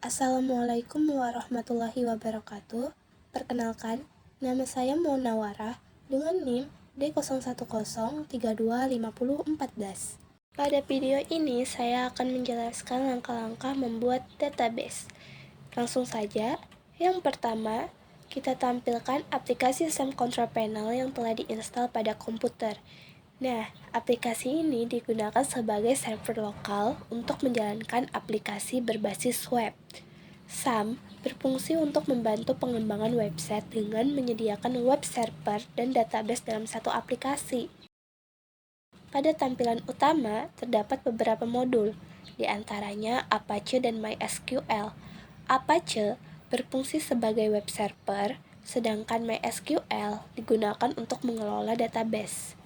Assalamualaikum warahmatullahi wabarakatuh. Perkenalkan, nama saya Munawarah dengan NIM D0103250414. Pada video ini saya akan menjelaskan langkah-langkah membuat database. Langsung saja. Yang pertama, kita tampilkan aplikasi SAM Control Panel yang telah diinstal pada komputer. Nah, aplikasi ini digunakan sebagai server lokal untuk menjalankan aplikasi berbasis web. SAM berfungsi untuk membantu pengembangan website dengan menyediakan web server dan database dalam satu aplikasi. Pada tampilan utama, terdapat beberapa modul, di antaranya Apache dan MySQL. Apache berfungsi sebagai web server, sedangkan MySQL digunakan untuk mengelola database.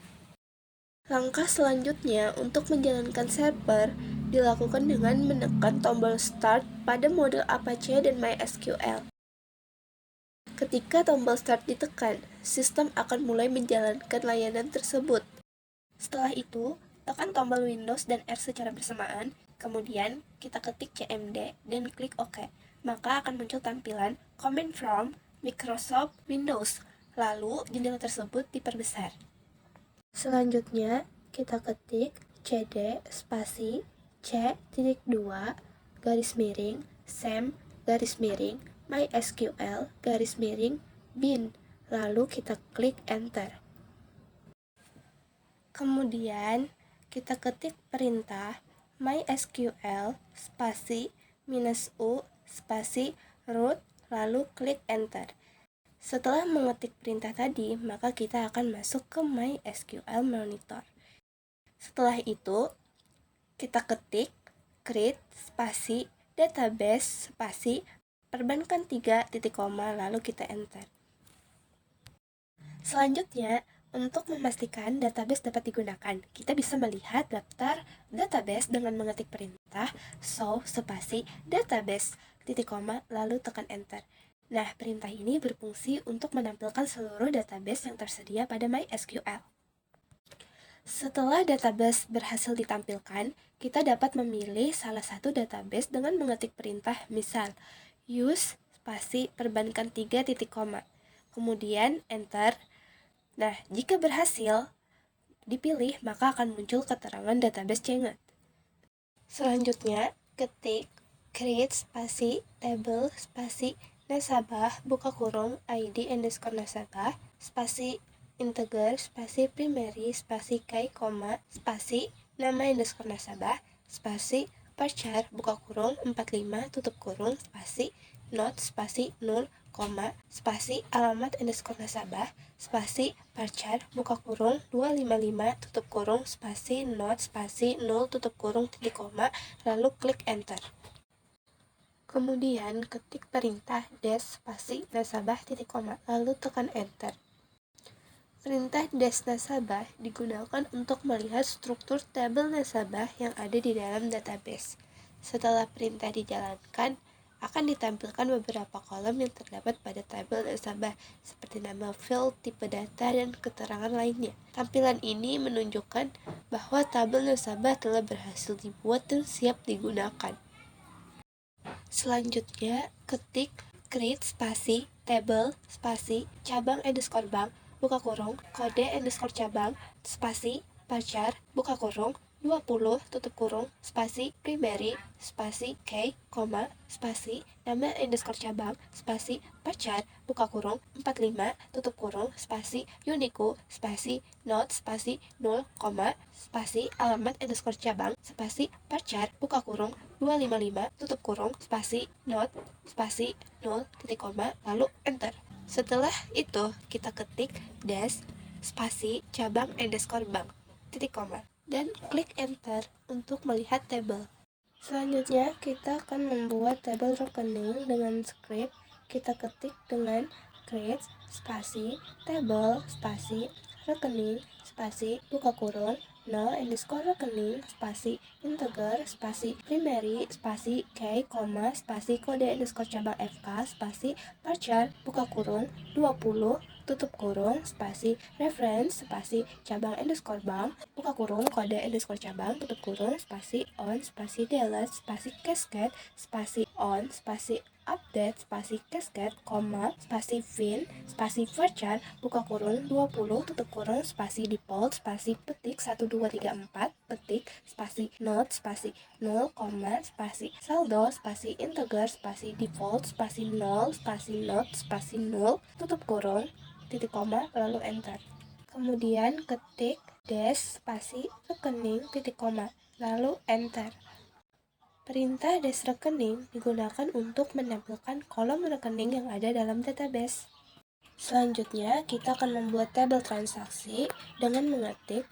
Langkah selanjutnya untuk menjalankan server dilakukan dengan menekan tombol Start pada modul Apache dan MySQL. Ketika tombol Start ditekan, sistem akan mulai menjalankan layanan tersebut. Setelah itu, tekan tombol Windows dan R secara bersamaan, kemudian kita ketik cmd dan klik OK. Maka akan muncul tampilan Command from Microsoft Windows, lalu jendela tersebut diperbesar. Selanjutnya, kita ketik cd spasi c.2 garis miring sam garis miring mysql garis miring bin, lalu kita klik enter. Kemudian, kita ketik perintah mysql spasi -u spasi root, lalu klik enter. Setelah mengetik perintah tadi, maka kita akan masuk ke MySQL Monitor. Setelah itu, kita ketik create spasi database spasi perbankan 3 titik koma, lalu kita enter. Selanjutnya, untuk memastikan database dapat digunakan, kita bisa melihat daftar database dengan mengetik perintah show spasi database titik koma, lalu tekan enter. Nah, perintah ini berfungsi untuk menampilkan seluruh database yang tersedia pada MySQL. Setelah database berhasil ditampilkan, kita dapat memilih salah satu database dengan mengetik perintah misal use spasi perbankan 3 titik koma, kemudian enter. Nah, jika berhasil dipilih, maka akan muncul keterangan database change. Selanjutnya, ketik create spasi table spasi nasabah buka kurung id underscore nasabah spasi integer spasi primary spasi key koma spasi nama underscore nasabah spasi varchar buka kurung 45 tutup kurung spasi not spasi 0 koma spasi alamat underscore nasabah spasi varchar buka kurung 255 tutup kurung spasi not spasi 0 tutup kurung titik koma, lalu klik enter. Kemudian ketik perintah dash spasi nasabah titik koma, lalu tekan enter. Perintah dash nasabah digunakan untuk melihat struktur tabel nasabah yang ada di dalam database. Setelah perintah dijalankan, akan ditampilkan beberapa kolom yang terdapat pada tabel nasabah, seperti nama field, tipe data, dan keterangan lainnya. Tampilan ini menunjukkan bahwa tabel nasabah telah berhasil dibuat dan siap digunakan. Selanjutnya, ketik create spasi table spasi cabang underscore bank buka kurung kode underscore cabang spasi varchar buka kurung 20 tutup kurung spasi primary spasi key koma spasi nama underscore cabang spasi varchar buka kurung 45 tutup kurung spasi unique spasi not spasi 0 koma spasi alamat underscore cabang spasi varchar buka kurung 255 tutup kurung spasi not spasi 0 titik koma, lalu enter. Setelah itu kita ketik dash spasi cabang underscore bank titik koma dan klik enter untuk melihat tabel. Selanjutnya kita akan membuat tabel rekening dengan script. Kita ketik dengan create spasi table spasi rekening spasi buka kurung 0 underscore rekening spasi integer spasi primary spasi key koma spasi kode underscore cabang fk spasi varchar buka kurung 20 tutup kurung, spasi reference, spasi cabang underscore bank, buka kurung, kode underscore cabang, tutup kurung, spasi on, spasi delete, spasi cascade, spasi on, spasi update, spasi cascade, koma, spasi fin, spasi varchar, buka kurung 20, tutup kurung, spasi default, spasi petik 1234, petik, spasi note, spasi 0, koma, spasi saldo, spasi integer, spasi default, spasi 0, spasi note, spasi 0, tutup kurung, titik koma, lalu enter. Kemudian ketik dash spasi rekening titik koma, lalu enter. Perintah dash rekening digunakan untuk menampilkan kolom rekening yang ada dalam database. Selanjutnya, kita akan membuat tabel transaksi dengan mengetik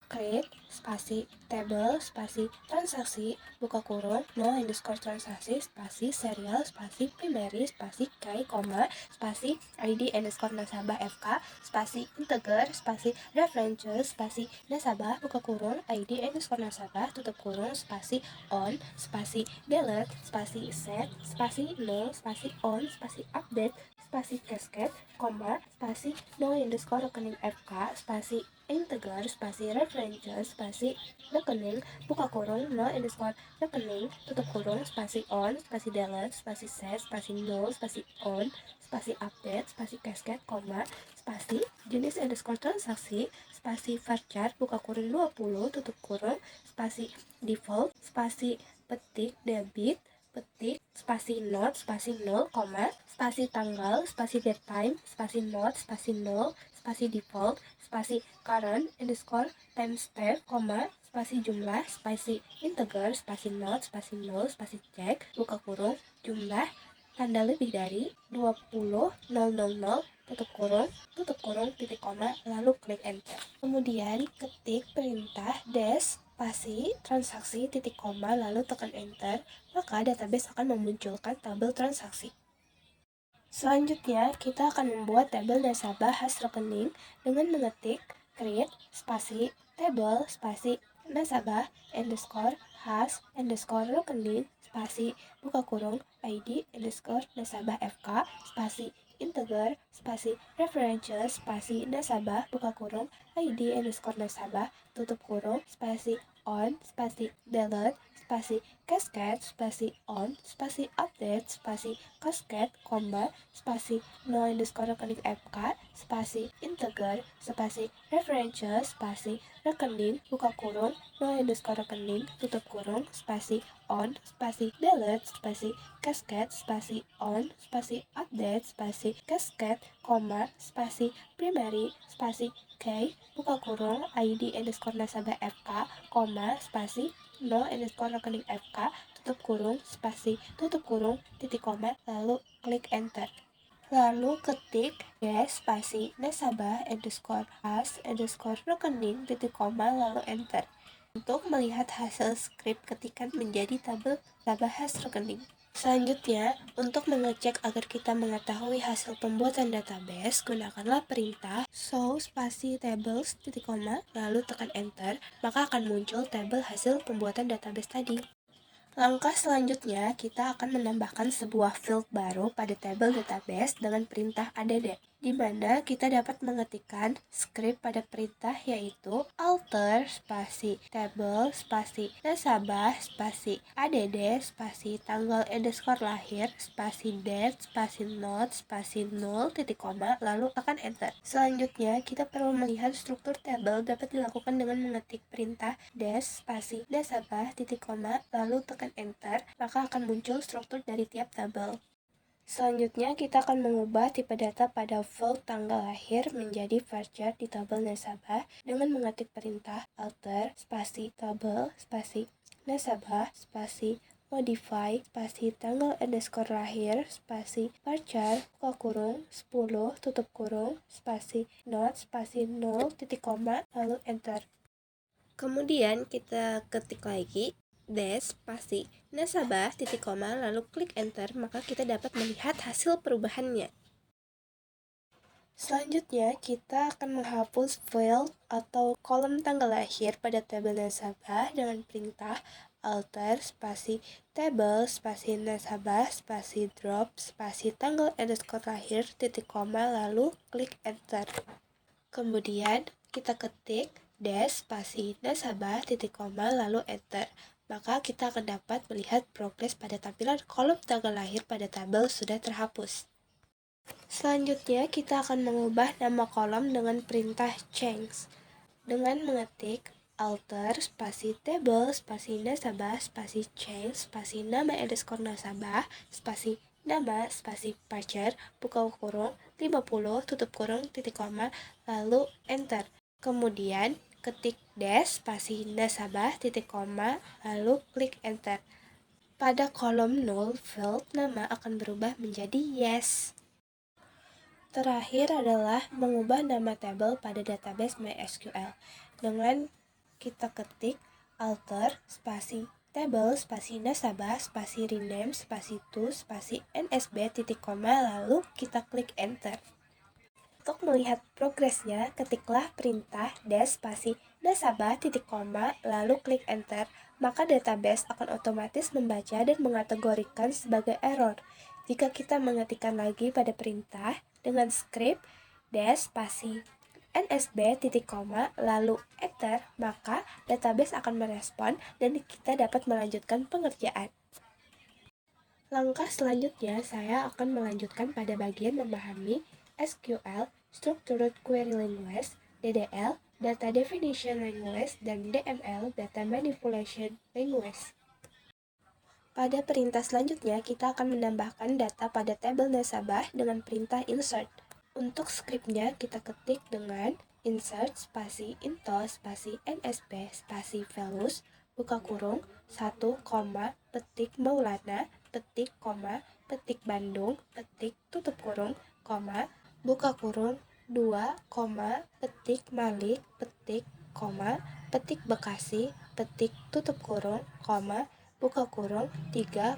create spasi table spasi transaksi buka kurung no underscore transaksi spasi serial spasi primary spasi k koma spasi id underscore nasabah fk spasi integer spasi references spasi nasabah buka kurung id underscore nasabah tutup kurung spasi on spasi delete spasi set spasi no spasi on spasi update spasi cascade koma spasi no underscore rekening fk spasi integer spasi references spasi rekening buka kurung no underscore rekening tutup kurung spasi on spasi delete spasi set spasi no spasi on spasi update spasi cascade koma spasi jenis underscore transaksi spasi varchar buka kurung 20 tutup kurung spasi default spasi petik debit petik spasi not spasi 0, spasi tanggal spasi date time spasi not spasi 0 spasi default spasi current underscore timestamp, spasi jumlah, spasi integer, spasi not, spasi 0, spasi cek, buka kurung, jumlah, tanda lebih dari 20.000, tutup kurung, titik koma, lalu klik enter. Kemudian ketik perintah dash, spasi, transaksi, titik koma, lalu tekan enter, maka database akan memunculkan tabel transaksi. Selanjutnya, kita akan membuat tabel nasabah khas rekening dengan mengetik create spasi table spasi nasabah underscore khas underscore rekening spasi buka kurung id underscore nasabah fk spasi integer spasi references spasi nasabah buka kurung id underscore nasabah tutup kurung spasi on spasi delete spasi cascade spasi on spasi update spasi cascade koma spasi no underscore rekening fk spasi integer spasi references spasi rekening buka kurung no underscore rekening tutup kurung spasi on spasi delete spasi cascade spasi on spasi update spasi cascade koma spasi primary spasi k buka kurung id underscore nasabah fk koma spasi no underscore rekening fk tutup kurung spasi tutup kurung titik koma lalu klik enter. Lalu ketik dash spasi nasabah underscore khas underscore rekening titik koma lalu enter. Untuk melihat hasil script ketikan menjadi tabel nasabah khas rekening. Selanjutnya, untuk mengecek agar kita mengetahui hasil pembuatan database, gunakanlah perintah show spasi tables titik koma lalu tekan enter, maka akan muncul tabel hasil pembuatan database tadi. Langkah selanjutnya, kita akan menambahkan sebuah field baru pada tabel database dengan perintah add, di mana kita dapat mengetikkan script pada perintah yaitu alter spasi table spasi nasabah spasi add spasi tanggal underscore lahir spasi date spasi not spasi 0 titik koma lalu tekan enter. Selanjutnya, kita perlu melihat struktur tabel dapat dilakukan dengan mengetik perintah dash spasi nasabah titik koma lalu tekan enter, maka akan muncul struktur dari tiap tabel. Selanjutnya, kita akan mengubah tipe data pada field tanggal lahir menjadi varchar di tabel nasabah dengan mengetik perintah alter spasi tabel spasi nasabah spasi modify spasi tanggal underscore lahir spasi varchar buka kurung 10 tutup kurung spasi not spasi 0 titik koma lalu enter. Kemudian kita ketik lagi dash spasi nasabah titik koma lalu klik enter, maka kita dapat melihat hasil perubahannya. Selanjutnya, kita akan menghapus field atau kolom tanggal lahir pada tabel nasabah dengan perintah alter, spasi table, spasi nasabah, spasi drop, spasi tanggal underscore lahir, titik koma, lalu klik enter. Kemudian kita ketik dash spasi nasabah titik koma lalu enter. Maka kita akan dapat melihat progres pada tampilan kolom tanggal lahir pada tabel sudah terhapus. Selanjutnya kita akan mengubah nama kolom dengan perintah change dengan mengetik alter spasi table spasi nasabah spasi change spasi nama underscore nasabah spasi nama spasi parcher buka kurung 50 tutup kurung titik koma lalu enter. Kemudian ketik dash spasi nasabah titik koma lalu klik enter. Pada kolom null field nama akan berubah menjadi yes. Terakhir adalah mengubah nama tabel pada database MySQL dengan kita ketik alter spasi table spasi nasabah spasi rename spasi to spasi nsb titik koma lalu kita klik enter. Untuk melihat progresnya, ketiklah perintah dash spasi nasabah titik koma lalu klik enter, maka database akan otomatis membaca dan mengategorikan sebagai error. Jika kita mengetikkan lagi pada perintah dengan script dash spasi nsb titik koma lalu enter, maka database akan merespon dan kita dapat melanjutkan pengerjaan. Langkah selanjutnya saya akan melanjutkan pada bagian memahami SQL, Structured Query Language, DDL, Data Definition Language, dan DML, Data Manipulation Language. Pada perintah selanjutnya, kita akan menambahkan data pada tabel nasabah dengan perintah insert. Untuk scriptnya, kita ketik dengan insert spasi into spasi nsb spasi values buka kurung 1, petik Maulana, petik, petik Bandung, petik tutup kurung, buka kurung 2, petik Malik, petik, petik Bekasi, petik tutup kurung, buka kurung 3,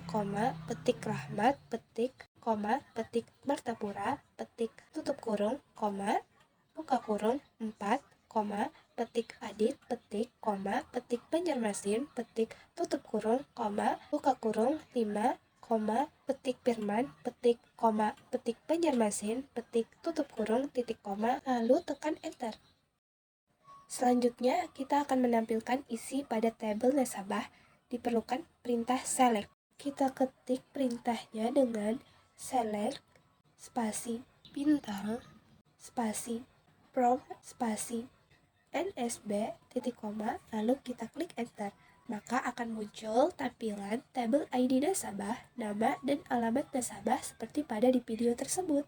petik Rahmat, petik, petik Martapura, petik tutup kurung, buka kurung 4, petik Adit, petik, petik Banjarmasin, petik tutup kurung, buka kurung 5, petik Firman, petik, petik Banjarmasin, petik tutup kurung, titik koma, lalu tekan enter. Selanjutnya, kita akan menampilkan isi pada tabel nasabah. Diperlukan perintah select. Kita ketik perintahnya dengan select spasi bintang spasi from spasi nsb titik koma lalu kita klik enter, maka akan muncul tampilan tabel ID nasabah, nama dan alamat nasabah seperti pada di video tersebut.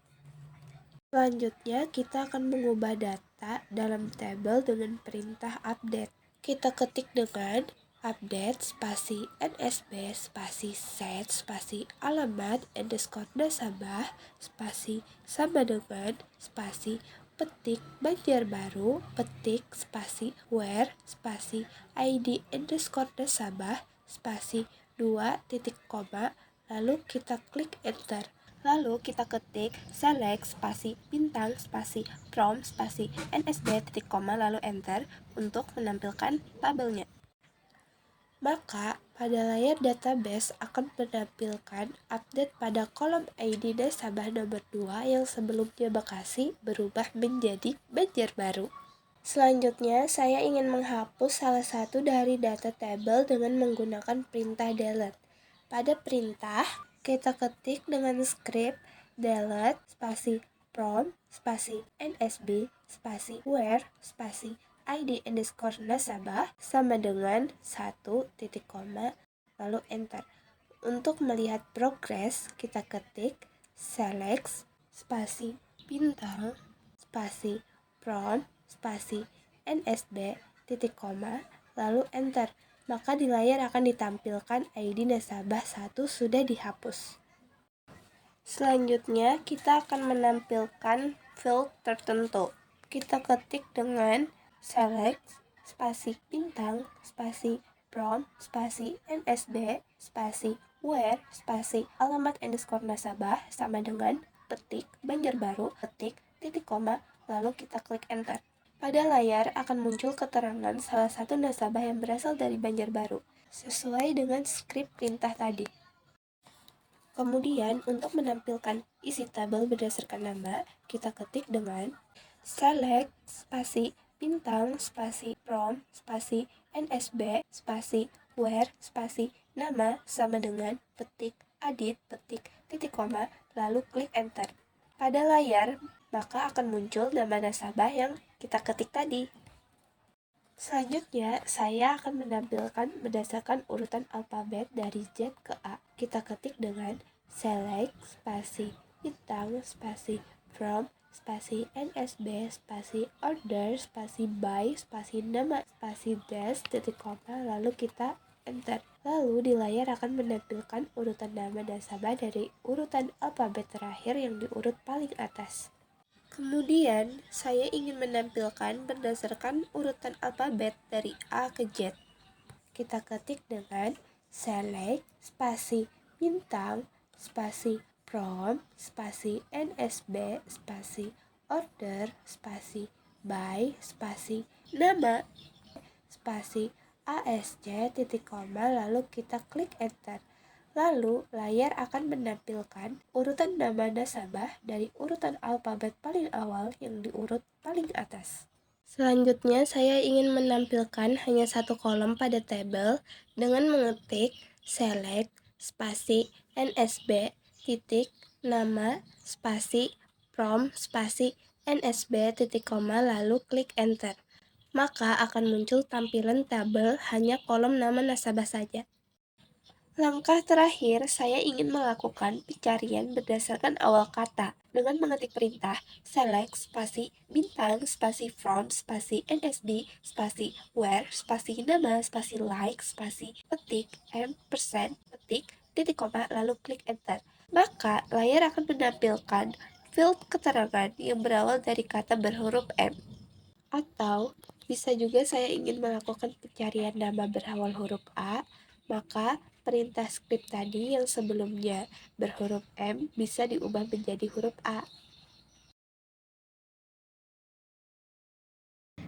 Selanjutnya kita akan mengubah data dalam tabel dengan perintah update. Kita ketik dengan update spasi nsb spasi set spasi alamat underscore nasabah spasi sama dengan spasi petik Banjarbaru, petik spasi where spasi id underscore nasabah spasi 2 titik koma lalu kita klik enter. Lalu kita ketik select spasi bintang spasi from spasi nsb titik koma lalu enter untuk menampilkan tabelnya. Maka pada layar database akan menampilkan update pada kolom ID nasabah nomor 2 yang sebelumnya Bekasi berubah menjadi Banjarbaru. Selanjutnya, saya ingin menghapus salah satu dari data tabel dengan menggunakan perintah delete. Pada perintah, kita ketik dengan script delete spasi from spasi nsb spasi where spasi id underscore nasabah sama dengan 1 titik koma lalu enter. Untuk melihat progres, kita ketik select spasi bintang spasi from spasi nsb titik koma lalu enter, maka di layar akan ditampilkan ID nasabah 1 sudah dihapus. Selanjutnya kita akan menampilkan field tertentu. Kita ketik dengan select spasi bintang spasi from spasi nsb spasi where spasi alamat underscore nasabah sama dengan petik Banjarbaru, petik titik koma lalu kita klik enter. Pada layar akan muncul keterangan salah satu nasabah yang berasal dari Banjarbaru. sesuai dengan skrip perintah tadi. Kemudian untuk menampilkan isi tabel berdasarkan nama, kita ketik dengan select spasi bintang spasi from spasi nsb spasi where spasi nama sama dengan petik adit petik titik koma lalu klik enter. Pada layar maka akan muncul nama nasabah yang kita ketik tadi. Selanjutnya, saya akan menampilkan berdasarkan urutan alfabet dari Z ke A. Kita ketik dengan select spasi bintang spasi from spasi nsb spasi order spasi by spasi nama spasi dash titik koma lalu kita enter. Lalu di layar akan menampilkan urutan nama nasabah dari urutan alfabet terakhir yang diurut paling atas. Kemudian, saya ingin menampilkan berdasarkan urutan alfabet dari A ke Z. Kita ketik dengan select spasi bintang spasi from spasi nsb spasi order spasi by spasi nama spasi asj titik koma lalu kita klik enter. Lalu, layar akan menampilkan urutan nama nasabah dari urutan alfabet paling awal yang diurut paling atas. Selanjutnya, saya ingin menampilkan hanya satu kolom pada tabel dengan mengetik select spasi nsb titik nama spasi from spasi nsb titik koma lalu klik enter. Maka akan muncul tampilan tabel hanya kolom nama nasabah saja. Langkah terakhir, saya ingin melakukan pencarian berdasarkan awal kata dengan mengetik perintah select spasi bintang spasi from spasi nsb spasi where spasi nama spasi like spasi petik %, petik titik koma lalu klik enter. Maka layar akan menampilkan field keterangan yang berawal dari kata berhuruf M. Atau bisa juga saya ingin melakukan pencarian nama berawal huruf A, maka perintah skrip tadi yang sebelumnya berhuruf M bisa diubah menjadi huruf A.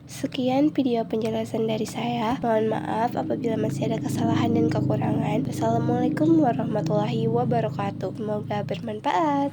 Sekian video penjelasan dari saya. Mohon maaf apabila masih ada kesalahan dan kekurangan. Wassalamualaikum warahmatullahi wabarakatuh. Semoga bermanfaat.